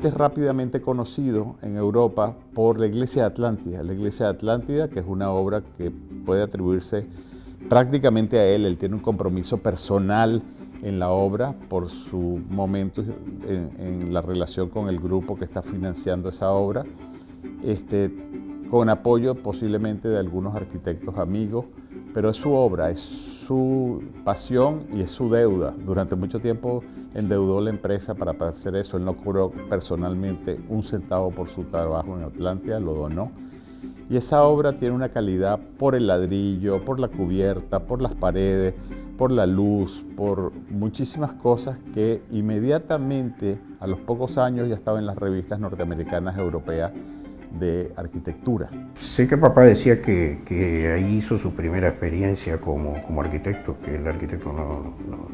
es rápidamente conocido en Europa por la Iglesia de Atlántida. La Iglesia de Atlántida, que es una obra que puede atribuirse prácticamente a él. Él tiene un compromiso personal en la obra por su momento en la relación con el grupo que está financiando esa obra, con apoyo posiblemente de algunos arquitectos amigos, pero es su obra, es su pasión y es su deuda. Durante mucho tiempo endeudó la empresa para hacer eso. Él no cobró personalmente un centavo por su trabajo en Atlántida, lo donó. Y esa obra tiene una calidad por el ladrillo, por la cubierta, por las paredes, por la luz, por muchísimas cosas que inmediatamente, a los pocos años, ya estaba en las revistas norteamericanas y europeas de arquitectura. Sé que papá decía que ahí hizo su primera experiencia como arquitecto, que el arquitecto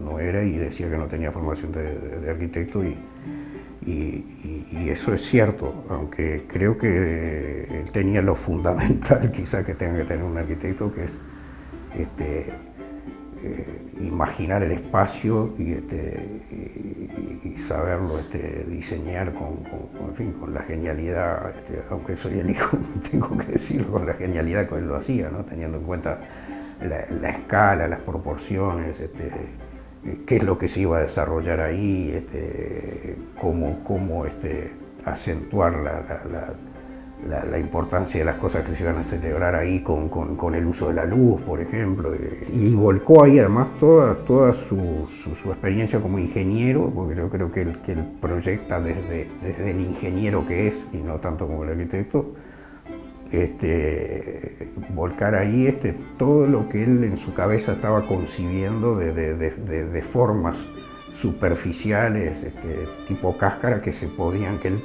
no era, y decía que no tenía formación de arquitecto, y eso es cierto, aunque creo que él tenía lo fundamental quizá que tenga que tener un arquitecto, que es imaginar el espacio y saberlo diseñar con la genialidad, aunque soy el hijo, tengo que decirlo, con la genialidad que él lo hacía, ¿no? Teniendo en cuenta la escala, las proporciones, qué es lo que se iba a desarrollar ahí, cómo acentuar la importancia de las cosas que se iban a celebrar ahí con el uso de la luz, por ejemplo, y volcó ahí además toda su experiencia como ingeniero, porque yo creo que él proyecta desde el ingeniero que es y no tanto como el arquitecto, volcar ahí todo lo que él en su cabeza estaba concibiendo de formas superficiales, tipo cáscara, que él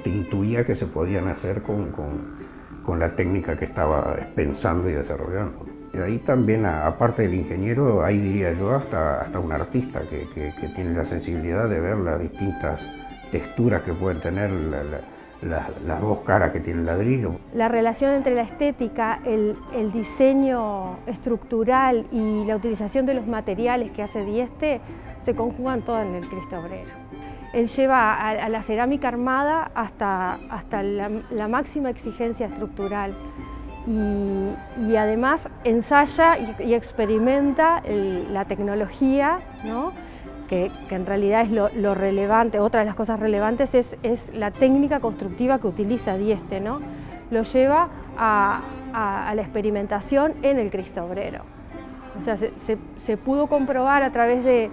intuía que se podían hacer con la técnica que estaba pensando y desarrollando. Y ahí también, aparte del ingeniero, ahí diría yo hasta un artista que tiene la sensibilidad de ver las distintas texturas que pueden tener las dos caras que tiene el ladrillo. La relación entre la estética, el diseño estructural y la utilización de los materiales que hace Dieste se conjugan todo en el Cristo Obrero. Él lleva a la cerámica armada hasta la máxima exigencia estructural y además ensaya y experimenta la tecnología, ¿no? Que en realidad es lo relevante. Otra de las cosas relevantes es la técnica constructiva que utiliza Dieste, ¿no? Lo lleva a la experimentación en el Cristo Obrero. O sea, se pudo comprobar a través de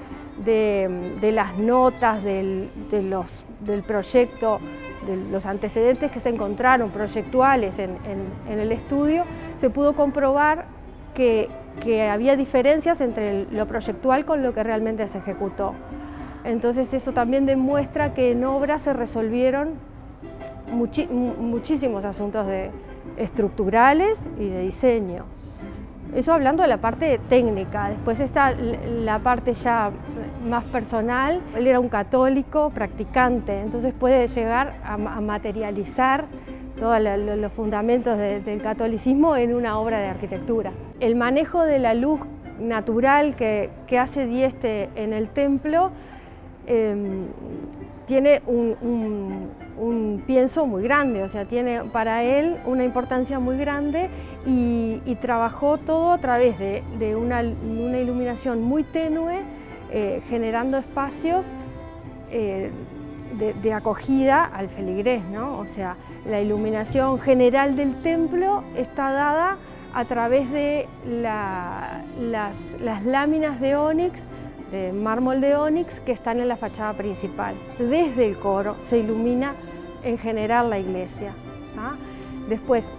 las notas del proyecto, de los antecedentes que se encontraron proyectuales en el estudio, se pudo comprobar que había diferencias entre lo proyectual con lo que realmente se ejecutó. Entonces eso también demuestra que en obra se resolvieron muchísimos asuntos estructurales y de diseño. Eso hablando de la parte técnica. Después está la parte ya más personal. Él era un católico practicante, entonces puede llegar a materializar todos los fundamentos del catolicismo en una obra de arquitectura. El manejo de la luz natural que hace Dieste en el templo tiene un pienso muy grande, o sea, tiene para él una importancia muy grande y trabajó todo a través de una iluminación muy tenue, generando espacios de acogida al feligrés, ¿no? O sea, la iluminación general del templo está dada a través de las láminas de ónix, de mármol de ónix, que están en la fachada principal. Desde el coro se ilumina en general la iglesia, ¿ah? Después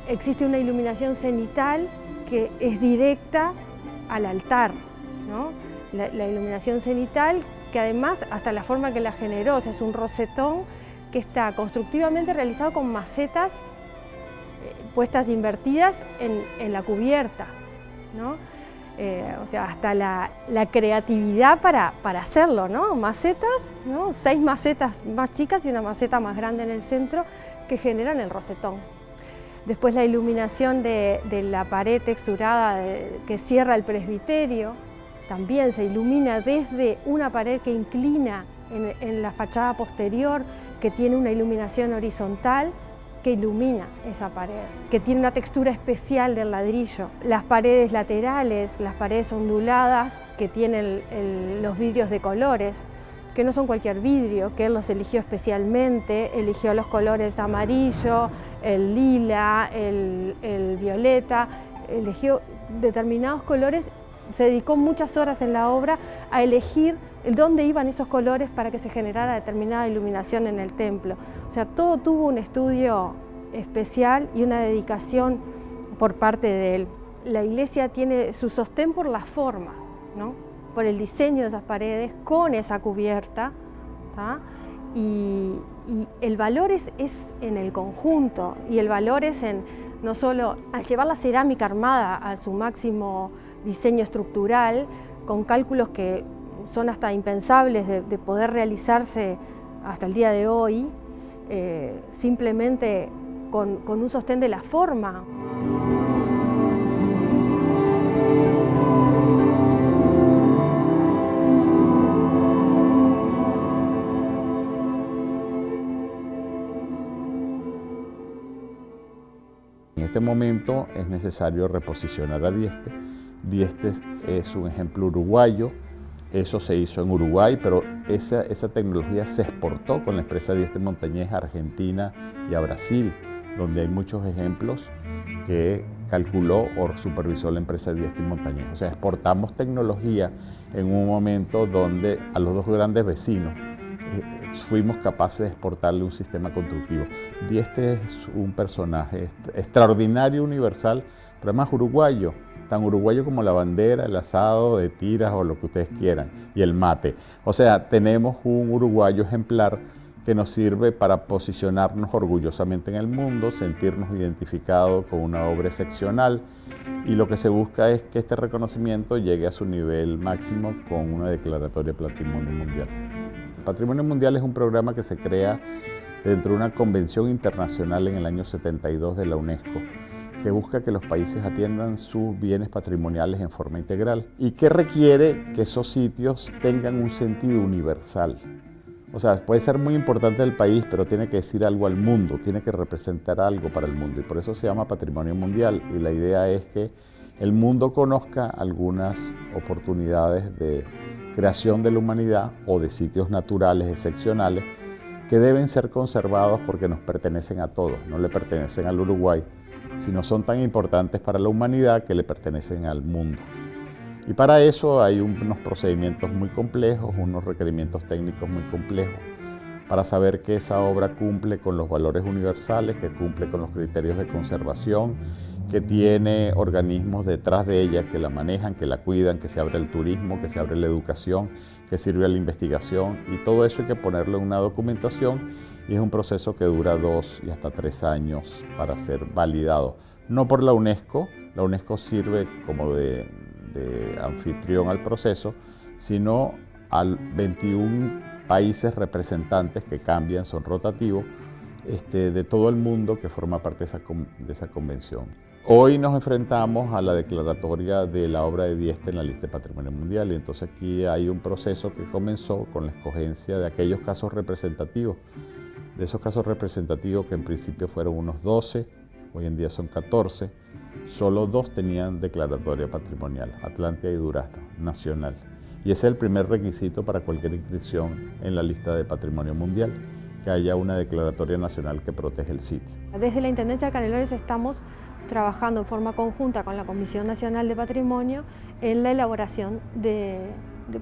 existe una iluminación cenital que es directa al altar, ¿no? La iluminación cenital, que además hasta la forma que la generó, o sea, es un rosetón que está constructivamente realizado con macetas puestas invertidas en la cubierta, ¿no? O sea, hasta la creatividad para hacerlo, ¿no? Macetas, ¿no? 6 macetas más chicas y una maceta más grande en el centro que generan el rosetón. Después la iluminación de la pared texturada que cierra el presbiterio, también se ilumina desde una pared que inclina en la fachada posterior, que tiene una iluminación horizontal que ilumina esa pared, que tiene una textura especial del ladrillo. Las paredes laterales, las paredes onduladas, que tienen los vidrios de colores, que no son cualquier vidrio, que él los eligió especialmente, eligió los colores amarillo, el lila, el violeta, eligió determinados colores, se dedicó muchas horas en la obra a elegir dónde iban esos colores para que se generara determinada iluminación en el templo. O sea, todo tuvo un estudio especial y una dedicación por parte de él. La iglesia tiene su sostén por la forma, ¿no? Por el diseño de esas paredes, con esa cubierta, ¿tá? Y el valor es en el conjunto, y el valor es en no solo a llevar la cerámica armada a su máximo diseño estructural, con cálculos que son hasta impensables de poder realizarse hasta el día de hoy, simplemente con un sostén de la forma. En este momento es necesario reposicionar a Dieste. Dieste es un ejemplo uruguayo, eso se hizo en Uruguay, pero esa tecnología se exportó con la empresa Dieste Montañés a Argentina y a Brasil, donde hay muchos ejemplos que calculó o supervisó la empresa Dieste Montañés. O sea, exportamos tecnología en un momento donde a los dos grandes vecinos fuimos capaces de exportarle un sistema constructivo. Dieste es un personaje extraordinario, universal, pero además uruguayo, tan uruguayo como la bandera, el asado de tiras o lo que ustedes quieran, y el mate. O sea, tenemos un uruguayo ejemplar que nos sirve para posicionarnos orgullosamente en el mundo, sentirnos identificados con una obra excepcional, y lo que se busca es que este reconocimiento llegue a su nivel máximo con una declaratoria de Patrimonio Mundial. Patrimonio Mundial es un programa que se crea dentro de una convención internacional en el año 72 de la UNESCO, que busca que los países atiendan sus bienes patrimoniales en forma integral y que requiere que esos sitios tengan un sentido universal. O sea, puede ser muy importante el país, pero tiene que decir algo al mundo, tiene que representar algo para el mundo, y por eso se llama Patrimonio Mundial, y la idea es que el mundo conozca algunas oportunidades de creación de la humanidad o de sitios naturales excepcionales que deben ser conservados porque nos pertenecen a todos, no le pertenecen al Uruguay, sino son tan importantes para la humanidad que le pertenecen al mundo. Y para eso hay unos procedimientos muy complejos, unos requerimientos técnicos muy complejos, para saber que esa obra cumple con los valores universales, que cumple con los criterios de conservación, que tiene organismos detrás de ella que la manejan, que la cuidan, que se abre el turismo, que se abre la educación, que sirve a la investigación, y todo eso hay que ponerlo en una documentación, y es un proceso que dura 2 y hasta 3 años para ser validado. No por la UNESCO sirve como de anfitrión al proceso, sino a 21 países representantes que cambian, son rotativos, de todo el mundo que forma parte de esa convención. Hoy nos enfrentamos a la declaratoria de la obra de Dieste en la lista de Patrimonio Mundial, y entonces aquí hay un proceso que comenzó con la escogencia de aquellos casos representativos. De esos casos representativos, que en principio fueron unos 12, hoy en día son 14, solo 2 tenían declaratoria patrimonial, Atlántida y Durazno, nacional. Y ese es el primer requisito para cualquier inscripción en la lista de Patrimonio Mundial, que haya una declaratoria nacional que protege el sitio. Desde la Intendencia de Canelones estamos trabajando en forma conjunta con la Comisión Nacional de Patrimonio en la elaboración de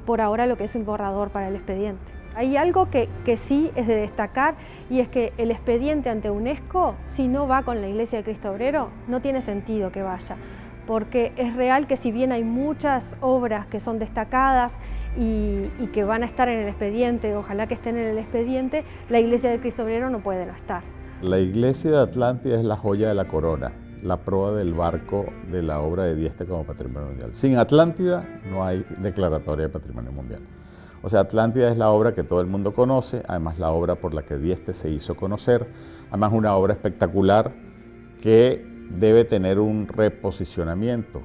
por ahora, lo que es el borrador para el expediente. Hay algo que sí es de destacar, y es que el expediente ante UNESCO, si no va con la Iglesia de Cristo Obrero, no tiene sentido que vaya, porque es real que si bien hay muchas obras que son destacadas y que van a estar en el expediente, ojalá que estén en el expediente, la Iglesia de Cristo Obrero no puede no estar. La Iglesia de Atlántida es la joya de la corona, la proa del barco de la obra de Dieste como Patrimonio Mundial. Sin Atlántida no hay declaratoria de Patrimonio Mundial. O sea, Atlántida es la obra que todo el mundo conoce, además la obra por la que Dieste se hizo conocer, además una obra espectacular que debe tener un reposicionamiento.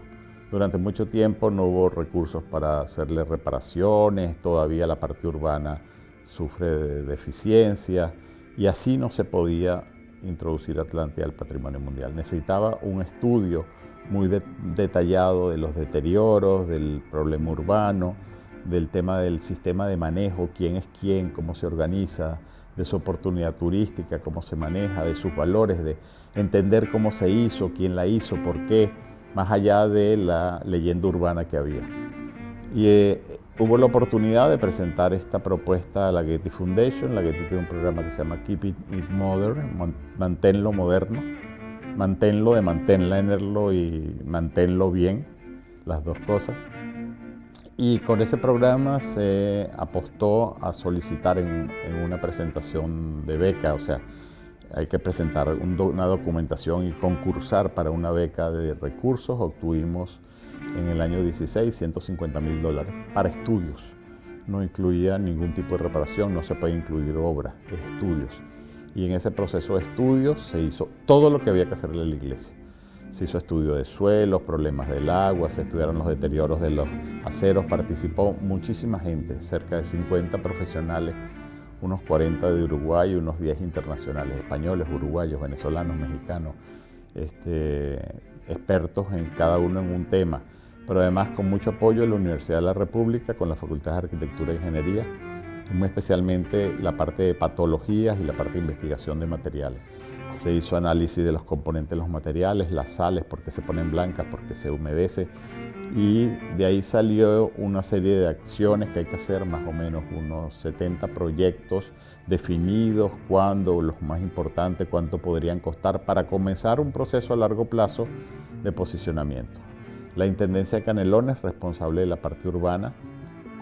Durante mucho tiempo no hubo recursos para hacerle reparaciones, todavía la parte urbana sufre de deficiencias y así no se podía introducir Atlántida al patrimonio mundial. Necesitaba un estudio muy detallado de los deterioros, del problema urbano, del tema del sistema de manejo, quién es quién, cómo se organiza, de su oportunidad turística, cómo se maneja, de sus valores, de entender cómo se hizo, quién la hizo, por qué, más allá de la leyenda urbana que había. Y hubo la oportunidad de presentar esta propuesta a la Getty Foundation. La Getty tiene un programa que se llama Keep It Modern, manténlo moderno, manténlo de mantenerlo y manténlo bien, las dos cosas. Y con ese programa se apostó a solicitar en una presentación de beca, o sea, hay que presentar una documentación y concursar para una beca de recursos. Obtuvimos en el año 16 $150,000 para estudios. No incluía ningún tipo de reparación, no se puede incluir obra, es estudios. Y en ese proceso de estudios se hizo todo lo que había que hacerle a la iglesia. Se hizo estudio de suelos, problemas del agua, se estudiaron los deterioros de los aceros, participó muchísima gente, cerca de 50 profesionales, unos 40 de Uruguay y unos 10 internacionales, españoles, uruguayos, venezolanos, mexicanos, expertos en cada uno en un tema, pero además con mucho apoyo de la Universidad de la República, con la Facultad de Arquitectura e Ingeniería, y muy especialmente la parte de patologías y la parte de investigación de materiales. Se hizo análisis de los componentes de los materiales, las sales, por qué se ponen blancas, por qué se humedece, y de ahí salió una serie de acciones que hay que hacer, más o menos unos 70 proyectos definidos, cuándo, los más importantes, cuánto podrían costar, para comenzar un proceso a largo plazo de posicionamiento. La Intendencia de Canelones, responsable de la parte urbana,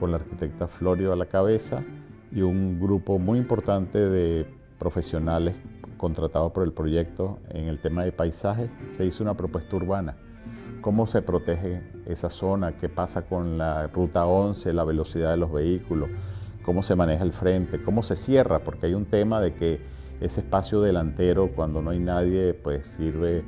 con la arquitecta Florio a la cabeza, y un grupo muy importante de profesionales contratados por el proyecto en el tema de paisaje. Se hizo una propuesta urbana. ¿Cómo se protege esa zona? ¿Qué pasa con la ruta 11, la velocidad de los vehículos? ¿Cómo se maneja el frente? ¿Cómo se cierra? Porque hay un tema de que ese espacio delantero, cuando no hay nadie, pues sirve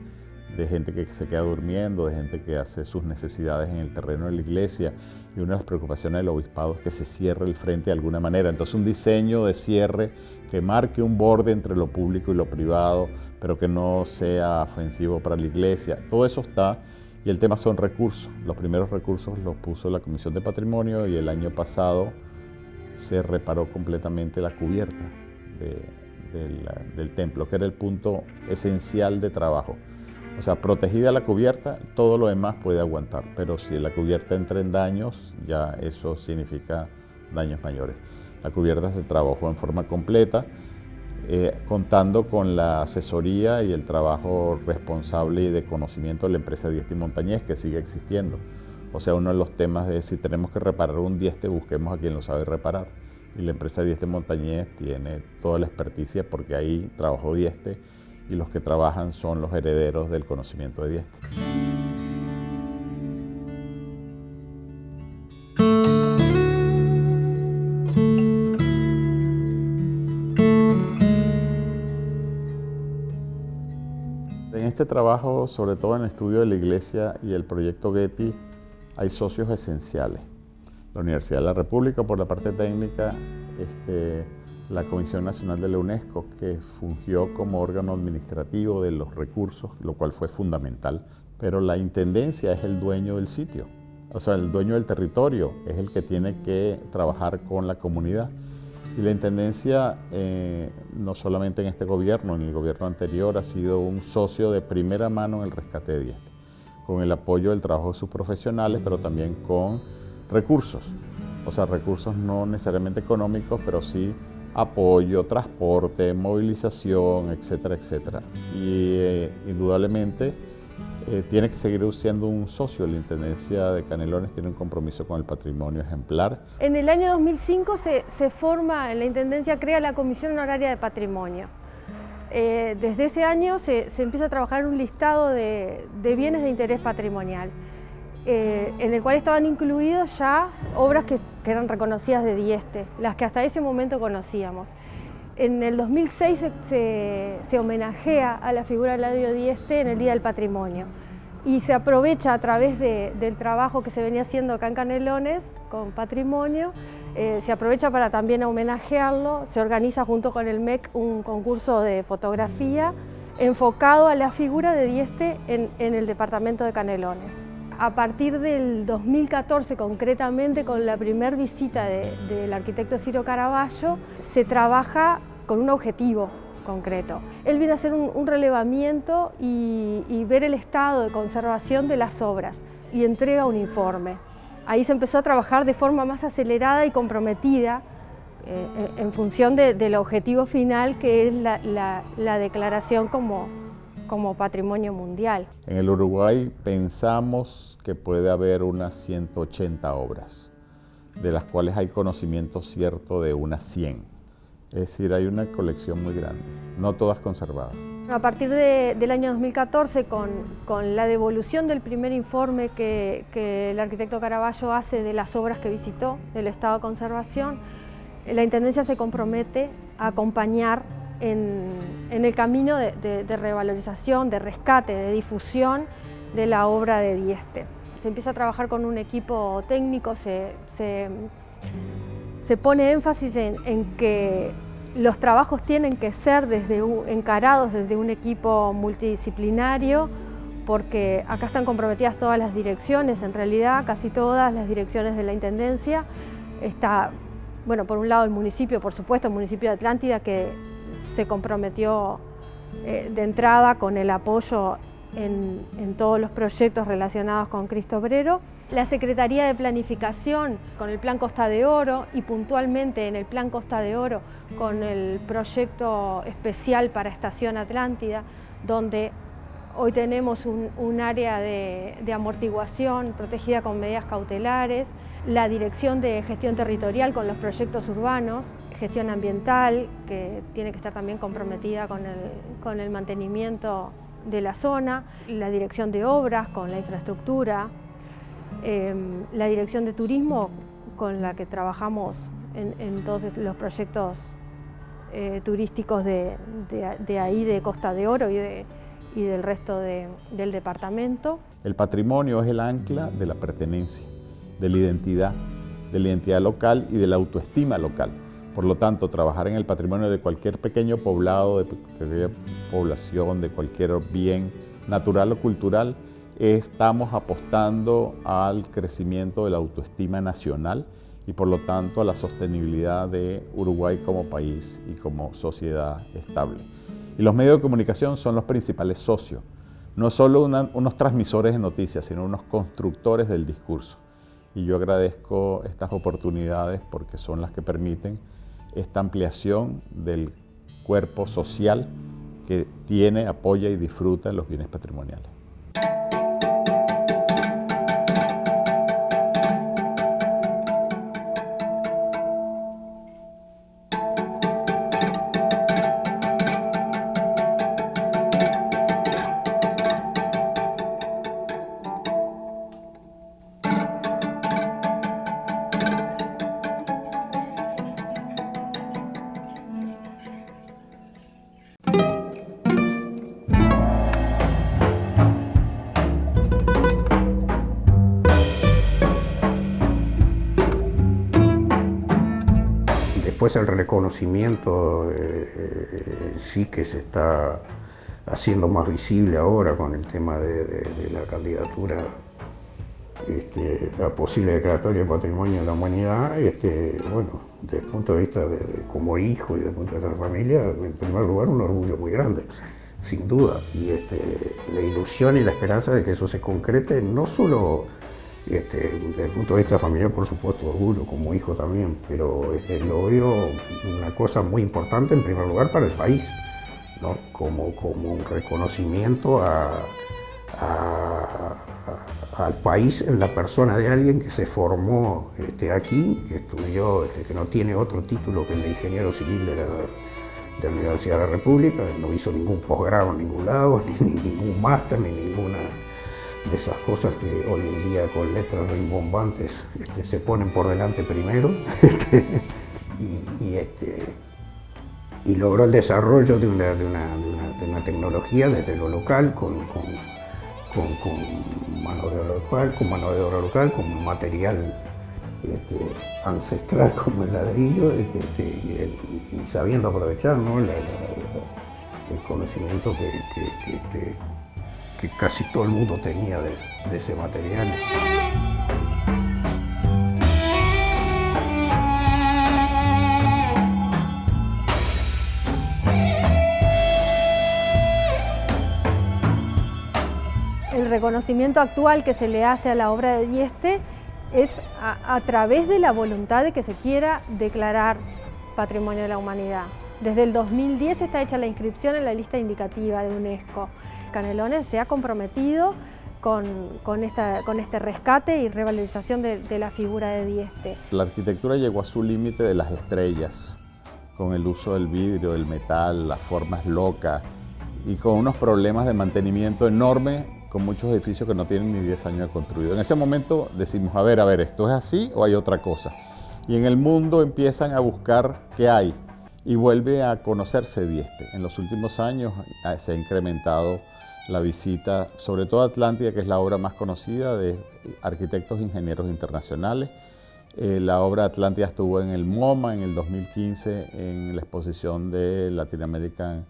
de gente que se queda durmiendo, de gente que hace sus necesidades en el terreno de la iglesia, y una de las preocupaciones del obispado es que se cierre el frente de alguna manera. Entonces un diseño de cierre que marque un borde entre lo público y lo privado, pero que no sea ofensivo para la iglesia. Todo eso está, y el tema son recursos. Los primeros recursos los puso la Comisión de Patrimonio, y el año pasado se reparó completamente la cubierta del templo, que era el punto esencial de trabajo. O sea, protegida la cubierta, todo lo demás puede aguantar, pero si la cubierta entra en daños, ya eso significa daños mayores. La cubierta se trabajó en forma completa, contando con la asesoría y el trabajo responsable y de conocimiento de la empresa Dieste y Montañés, que sigue existiendo. O sea, uno de los temas es, si tenemos que reparar un Dieste, busquemos a quien lo sabe reparar. Y la empresa Dieste y Montañés tiene toda la experticia, porque ahí trabajó Dieste, y los que trabajan son los herederos del conocimiento de Dieste. En este trabajo, sobre todo en el estudio de la iglesia y el proyecto Getty, hay socios esenciales. La Universidad de la República por la parte técnica, la Comisión Nacional de la UNESCO, que fungió como órgano administrativo de los recursos, lo cual fue fundamental, pero la Intendencia es el dueño del sitio, o sea, el dueño del territorio, es el que tiene que trabajar con la comunidad. Y la Intendencia, no solamente en este gobierno, en el gobierno anterior, ha sido un socio de primera mano en el rescate de Dieste, con el apoyo del trabajo de sus profesionales, pero también con recursos, o sea, recursos no necesariamente económicos, pero sí apoyo, transporte, movilización, etcétera, etcétera. Y indudablemente tiene que seguir siendo un socio. La Intendencia de Canelones tiene un compromiso con el patrimonio ejemplar. En el año 2005 se forma, en la Intendencia crea la Comisión Honoraria de Patrimonio. Desde ese año se empieza a trabajar un listado de bienes de interés patrimonial, en el cual estaban incluidos ya obras que eran reconocidas de Dieste, las que hasta ese momento conocíamos. En el 2006 se homenajea a la figura de Eladio Dieste en el Día del Patrimonio, y se aprovecha a través del trabajo que se venía haciendo acá en Canelones con patrimonio, se aprovecha para también homenajearlo. Se organiza junto con el MEC un concurso de fotografía enfocado a la figura de Dieste en el departamento de Canelones. A partir del 2014, concretamente con la primera visita del arquitecto Ciro Caravaggio, se trabaja con un objetivo concreto. Él viene a hacer un relevamiento y ver el estado de conservación de las obras y entrega un informe. Ahí se empezó a trabajar de forma más acelerada y comprometida en función del objetivo final, que es la declaración como patrimonio mundial. En el Uruguay pensamos que puede haber unas 180 obras, de las cuales hay conocimiento cierto de unas 100. Es decir, hay una colección muy grande, no todas conservadas. A partir del año 2014, con la devolución del primer informe que el arquitecto Caravaggio hace de las obras que visitó, del estado de conservación, la Intendencia se compromete a acompañar en el camino de revalorización, de rescate, de difusión de la obra de Dieste. Se empieza a trabajar con un equipo técnico, se pone énfasis en que los trabajos tienen que ser encarados desde un equipo multidisciplinario, porque acá están comprometidas todas las direcciones, en realidad casi todas las direcciones de la Intendencia. Está, bueno, por un lado el municipio, por supuesto, el municipio de Atlántida, que se comprometió de entrada con el apoyo en todos los proyectos relacionados con Cristo Obrero. La Secretaría de Planificación con el Plan Costa de Oro, y puntualmente en el Plan Costa de Oro con el proyecto especial para Estación Atlántida, donde hoy tenemos un área de amortiguación protegida con medidas cautelares, la Dirección de Gestión Territorial con los proyectos urbanos, gestión ambiental, que tiene que estar también comprometida con el mantenimiento de la zona, la Dirección de Obras con la infraestructura, la Dirección de Turismo con la que trabajamos en todos los proyectos turísticos de ahí, de Costa de Oro y del resto del departamento. El patrimonio es el ancla de la pertenencia, de la identidad local y de la autoestima local. Por lo tanto, trabajar en el patrimonio de cualquier pequeño poblado, de cualquier población, de cualquier bien natural o cultural, estamos apostando al crecimiento de la autoestima nacional y por lo tanto a la sostenibilidad de Uruguay como país y como sociedad estable. Y los medios de comunicación son los principales socios, no solo unos transmisores de noticias, sino unos constructores del discurso. Y yo agradezco estas oportunidades porque son las que permiten esta ampliación del cuerpo social que tiene, apoya y disfruta los bienes patrimoniales. Después el reconocimiento sí que se está haciendo más visible ahora con el tema de la candidatura a posible declaratoria de Patrimonio de la Humanidad. Bueno, desde el punto de vista como hijo y desde el punto de vista de la familia, en primer lugar un orgullo muy grande, sin duda. Y la ilusión y la esperanza de que eso se concrete, no solo desde el punto de vista familiar, por supuesto, orgullo como hijo también, pero lo veo una cosa muy importante en primer lugar para el país, ¿no? Como un reconocimiento al país en la persona de alguien que se formó aquí, que estudió, que no tiene otro título que el de ingeniero civil de la Universidad de la República, no hizo ningún posgrado en ningún lado, ni ningún máster, ni ninguna de esas cosas que hoy en día con letras rimbombantes se ponen por delante primero, y logró el desarrollo de una tecnología desde lo local, con mano de obra local, con material ancestral como el ladrillo, y sabiendo aprovechar, ¿no? El conocimiento que casi todo el mundo tenía de ese material. El reconocimiento actual que se le hace a la obra de Dieste es a través de la voluntad de que se quiera declarar Patrimonio de la Humanidad. Desde el 2010 está hecha la inscripción en la lista indicativa de UNESCO. Canelones se ha comprometido con este rescate y revalorización de la figura de Dieste. La arquitectura llegó a su límite de las estrellas, con el uso del vidrio, el metal, las formas locas y con unos problemas de mantenimiento enormes, con muchos edificios que no tienen ni 10 años de construido. En ese momento decimos, a ver, ¿esto es así o hay otra cosa? Y en el mundo empiezan a buscar qué hay y vuelve a conocerse Dieste. En los últimos años se ha incrementado la visita, sobre todo a Atlántida, que es la obra más conocida de arquitectos e ingenieros internacionales. La obra Atlántida estuvo en el MoMA en el 2015 en la exposición de Latinoamérica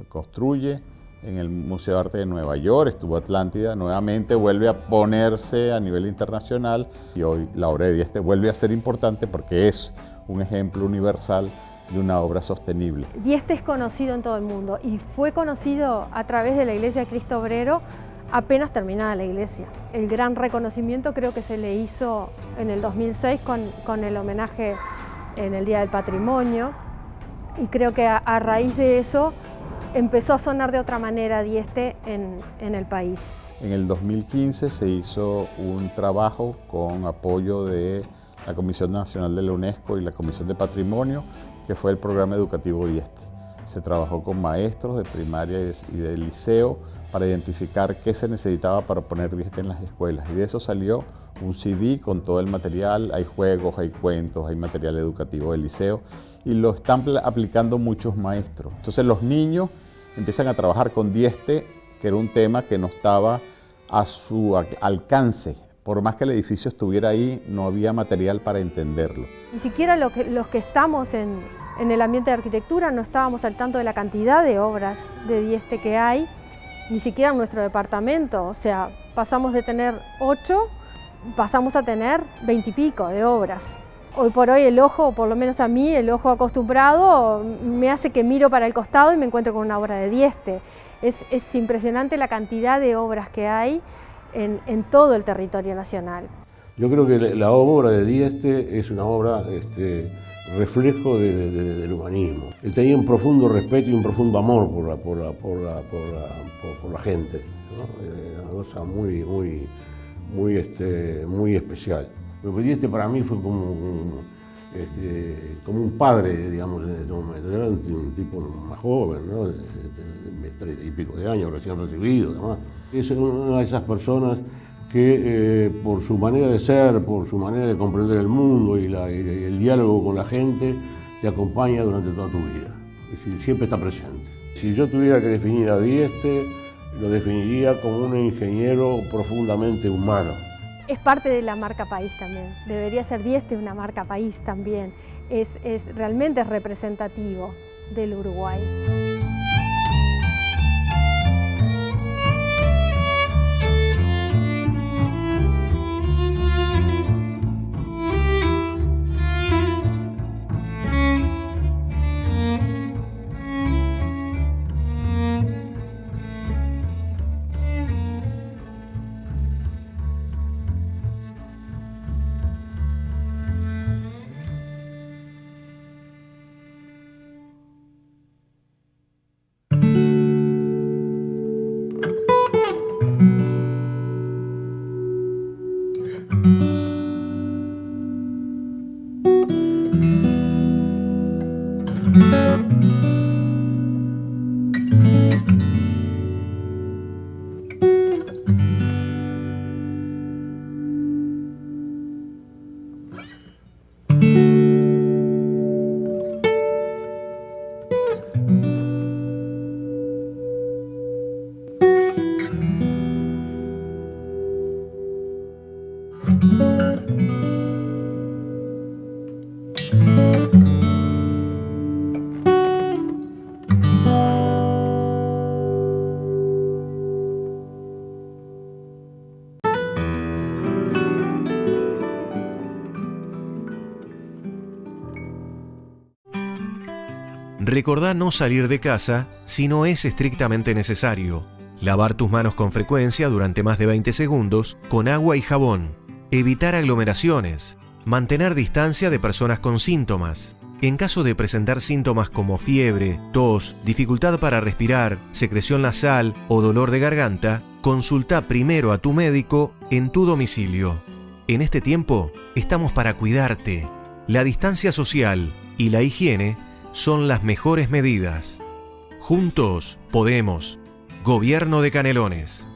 Construye. En el Museo de Arte de Nueva York estuvo Atlántida, nuevamente vuelve a ponerse a nivel internacional y hoy la obra de Dieste vuelve a ser importante porque es un ejemplo universal de una obra sostenible. Dieste es conocido en todo el mundo y fue conocido a través de la Iglesia de Cristo Obrero apenas terminada la iglesia. El gran reconocimiento creo que se le hizo en el 2006 con el homenaje en el Día del Patrimonio y creo que a raíz de eso empezó a sonar de otra manera Dieste en el país. En el 2015 se hizo un trabajo con apoyo de la Comisión Nacional de la UNESCO y la Comisión de Patrimonio, que fue el programa educativo Dieste. Se trabajó con maestros de primaria y de liceo para identificar qué se necesitaba para poner Dieste en las escuelas. Y de eso salió un CD con todo el material, hay juegos, hay cuentos, hay material educativo del liceo y lo están aplicando muchos maestros. Entonces los niños empiezan a trabajar con Dieste, que era un tema que no estaba a su alcance. Por más que el edificio estuviera ahí, no había material para entenderlo. Ni siquiera los que estamos en el ambiente de arquitectura no estábamos al tanto de la cantidad de obras de Dieste que hay, ni siquiera en nuestro departamento. O sea, pasamos de tener 8, pasamos a tener 20 y pico de obras. Hoy por hoy el ojo, por lo menos a mí, el ojo acostumbrado, me hace que miro para el costado y me encuentro con una obra de Dieste. Es impresionante la cantidad de obras que hay en todo el territorio nacional. Yo creo que la obra de Dieste es una obra reflejo del humanismo. Él tenía un profundo respeto y un profundo amor por la gente, ¿no? Era una cosa muy especial. Pero Dieste para mí fue como un padre, digamos, en ese momento. Era un tipo más joven, ¿no? De 30 y pico de años, recién recibido, además. Es una de esas personas que por su manera de ser, por su manera de comprender el mundo y el diálogo con la gente, te acompaña durante toda tu vida. Es decir, siempre está presente. Si yo tuviera que definir a Dieste, lo definiría como un ingeniero profundamente humano. Es parte de la marca país también. Debería ser Dieste una marca país también. Realmente es representativo del Uruguay. Recordá no salir de casa si no es estrictamente necesario. Lavar tus manos con frecuencia durante más de 20 segundos con agua y jabón. Evitar aglomeraciones. Mantener distancia de personas con síntomas. En caso de presentar síntomas como fiebre, tos, dificultad para respirar, secreción nasal o dolor de garganta, consulta primero a tu médico en tu domicilio. En este tiempo estamos para cuidarte. La distancia social y la higiene son las mejores medidas. Juntos podemos. Gobierno de Canelones.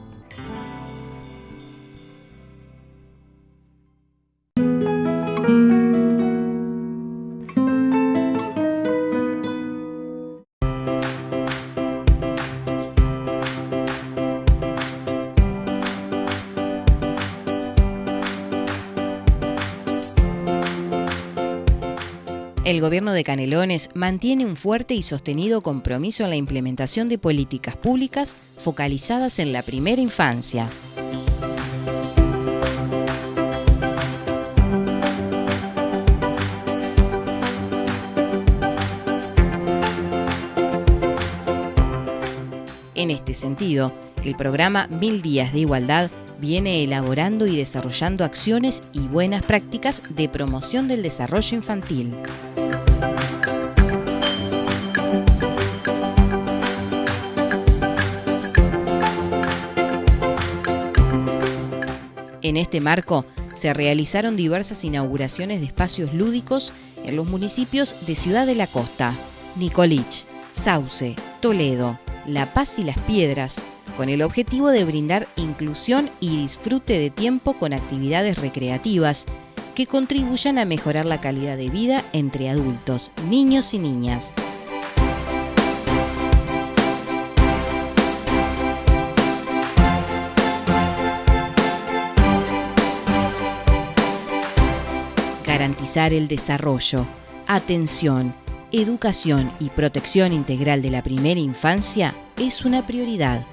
El gobierno de Canelones mantiene un fuerte y sostenido compromiso en la implementación de políticas públicas focalizadas en la primera infancia. En este sentido, el programa 1000 días de igualdad viene elaborando y desarrollando acciones y buenas prácticas de promoción del desarrollo infantil. En este marco, se realizaron diversas inauguraciones de espacios lúdicos en los municipios de Ciudad de la Costa, Nicolich, Sauce, Toledo, La Paz y Las Piedras, con el objetivo de brindar inclusión y disfrute de tiempo con actividades recreativas que contribuyan a mejorar la calidad de vida entre adultos, niños y niñas. Garantizar el desarrollo, atención, educación y protección integral de la primera infancia es una prioridad.